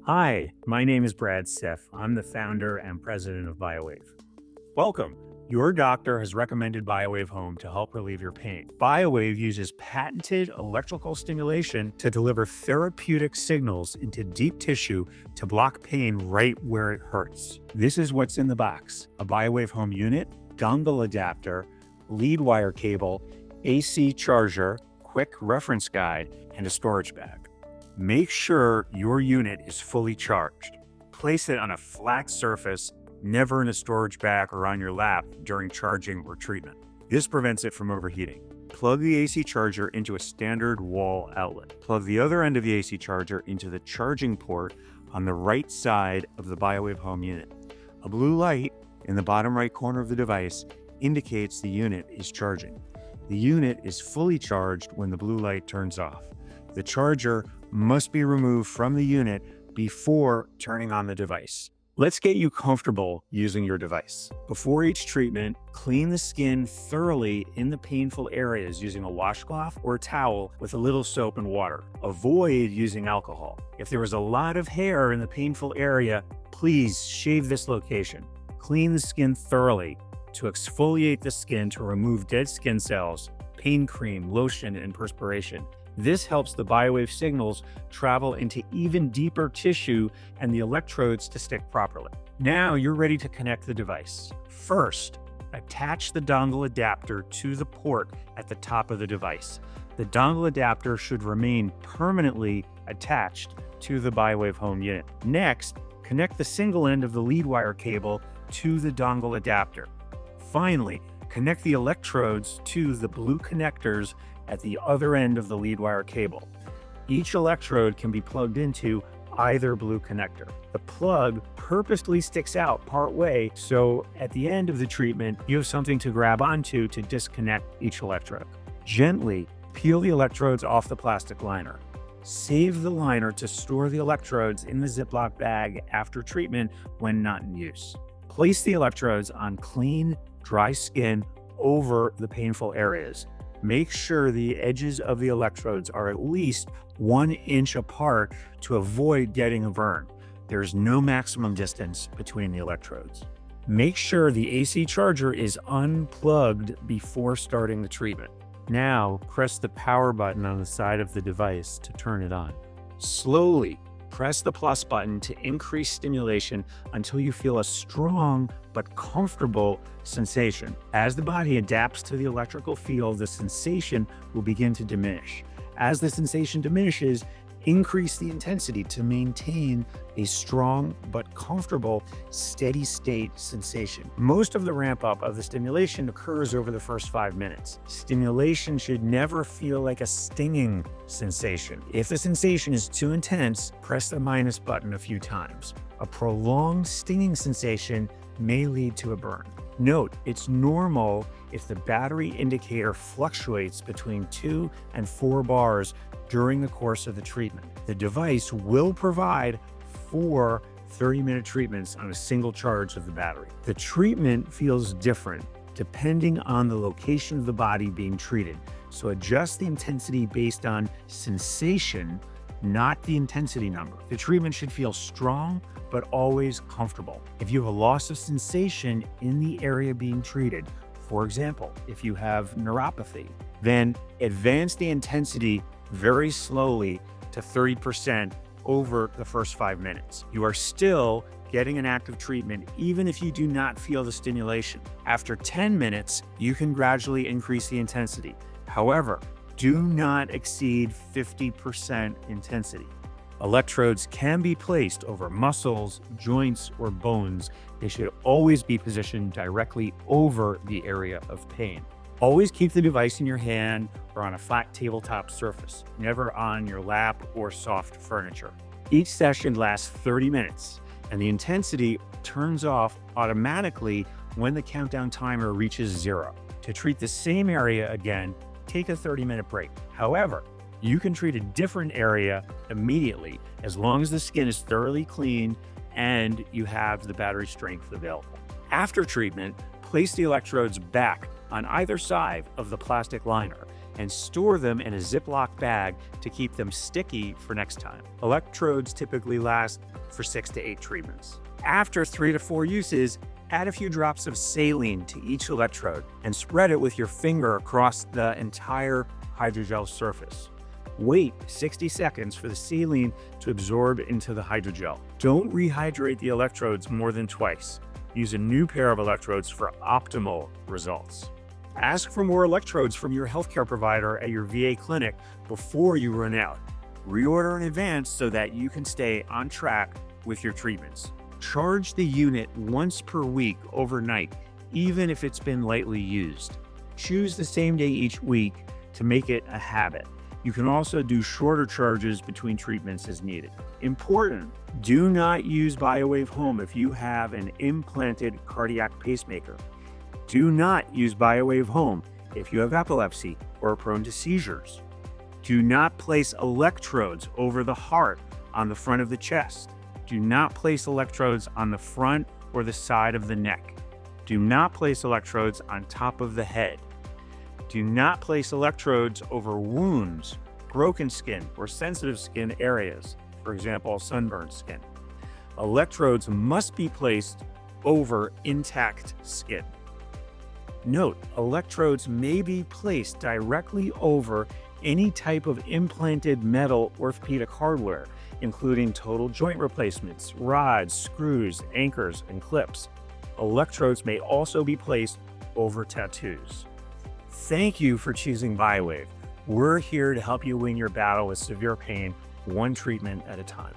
Hi, my name is Brad Siff. I'm the founder and president of BioWave. Welcome. Your doctor has recommended BioWaveHOME to help relieve your pain. BioWave uses patented electrical stimulation to deliver therapeutic signals into deep tissue to block pain right where it hurts. This is what's in the box: a BioWaveHOME unit, dongle adapter, lead wire cable, AC charger, quick reference guide, and a storage bag. Make sure your unit is fully charged. Place it on a flat surface, never in a storage bag or on your lap during charging or treatment. This prevents it from overheating. Plug the AC charger into a standard wall outlet. Plug the other end of the AC charger into the charging port on the right side of the BioWaveHOME unit. A blue light in the bottom right corner of the device indicates the unit is charging. The unit is fully charged when the blue light turns off. The charger must be removed from the unit before turning on the device. Let's get you comfortable using your device. Before each treatment, clean the skin thoroughly in the painful areas using a washcloth or a towel with a little soap and water. Avoid using alcohol. If there is a lot of hair in the painful area, please shave this location. Clean the skin thoroughly to exfoliate the skin to remove dead skin cells, pain cream, lotion, and perspiration. This helps the BioWave signals travel into even deeper tissue and the electrodes to stick properly. Now you're ready to connect the device. First, attach the dongle adapter to the port at the top of the device. The dongle adapter should remain permanently attached to the BioWaveHOME unit. Next, connect the single end of the lead wire cable to the dongle adapter. Finally, connect the electrodes to the blue connectors at the other end of the lead wire cable. Each electrode can be plugged into either blue connector. The plug purposely sticks out part way, so at the end of the treatment, you have something to grab onto to disconnect each electrode. Gently peel the electrodes off the plastic liner. Save the liner to store the electrodes in the Ziploc bag after treatment when not in use. Place the electrodes on clean, dry skin over the painful areas. Make sure the edges of the electrodes are at least 1 inch apart to avoid getting a burn. There's no maximum distance between the electrodes. Make sure the AC charger is unplugged before starting the treatment. Now, press the power button on the side of the device to turn it on. Slowly press the plus button to increase stimulation until you feel a strong but comfortable sensation. As the body adapts to the electrical field, the sensation will begin to diminish. As the sensation diminishes, increase the intensity to maintain a strong but comfortable steady state sensation. Most of the ramp up of the stimulation occurs over the first 5 minutes. Stimulation should never feel like a stinging sensation. If the sensation is too intense, press the minus button a few times. A prolonged stinging sensation may lead to a burn. Note, it's normal if the battery indicator fluctuates between 2 and 4 bars during the course of the treatment. The device will provide 4 30-minute treatments on a single charge of the battery. The treatment feels different depending on the location of the body being treated, so adjust the intensity based on sensation, not the intensity number. The treatment should feel strong, but always comfortable. If you have a loss of sensation in the area being treated, for example, if you have neuropathy, then advance the intensity very slowly to 30% over the first 5 minutes. You are still getting an active treatment even if you do not feel the stimulation. After 10 minutes, you can gradually increase the intensity. However, do not exceed 50% intensity. Electrodes can be placed over muscles, joints, or bones. They should always be positioned directly over the area of pain. Always keep the device in your hand or on a flat tabletop surface, never on your lap or soft furniture. Each session lasts 30 minutes, and the intensity turns off automatically when the countdown timer reaches 0. To treat the same area again, take a 30-minute break. However, you can treat a different area immediately as long as the skin is thoroughly cleaned and you have the battery strength available. After treatment, place the electrodes back on either side of the plastic liner and store them in a Ziploc bag to keep them sticky for next time. Electrodes typically last for 6 to 8 treatments. After 3 to 4 uses, add a few drops of saline to each electrode and spread it with your finger across the entire hydrogel surface. Wait 60 seconds for the saline to absorb into the hydrogel. Don't rehydrate the electrodes more than twice. Use a new pair of electrodes for optimal results. Ask for more electrodes from your healthcare provider at your VA clinic before you run out. Reorder in advance so that you can stay on track with your treatments. Charge the unit once per week overnight, even if it's been lightly used. Choose the same day each week to make it a habit. You can also do shorter charges between treatments as needed. Important, do not use BioWaveHOME if you have an implanted cardiac pacemaker. Do not use BioWaveHOME if you have epilepsy or are prone to seizures. Do not place electrodes over the heart on the front of the chest. Do not place electrodes on the front or the side of the neck. Do not place electrodes on top of the head. Do not place electrodes over wounds, broken skin, or sensitive skin areas, for example, sunburned skin. Electrodes must be placed over intact skin. Note, electrodes may be placed directly over any type of implanted metal orthopedic hardware, including total joint replacements, rods, screws, anchors, and clips. Electrodes may also be placed over tattoos. Thank you for choosing BioWave. We're here to help you win your battle with severe pain, one treatment at a time.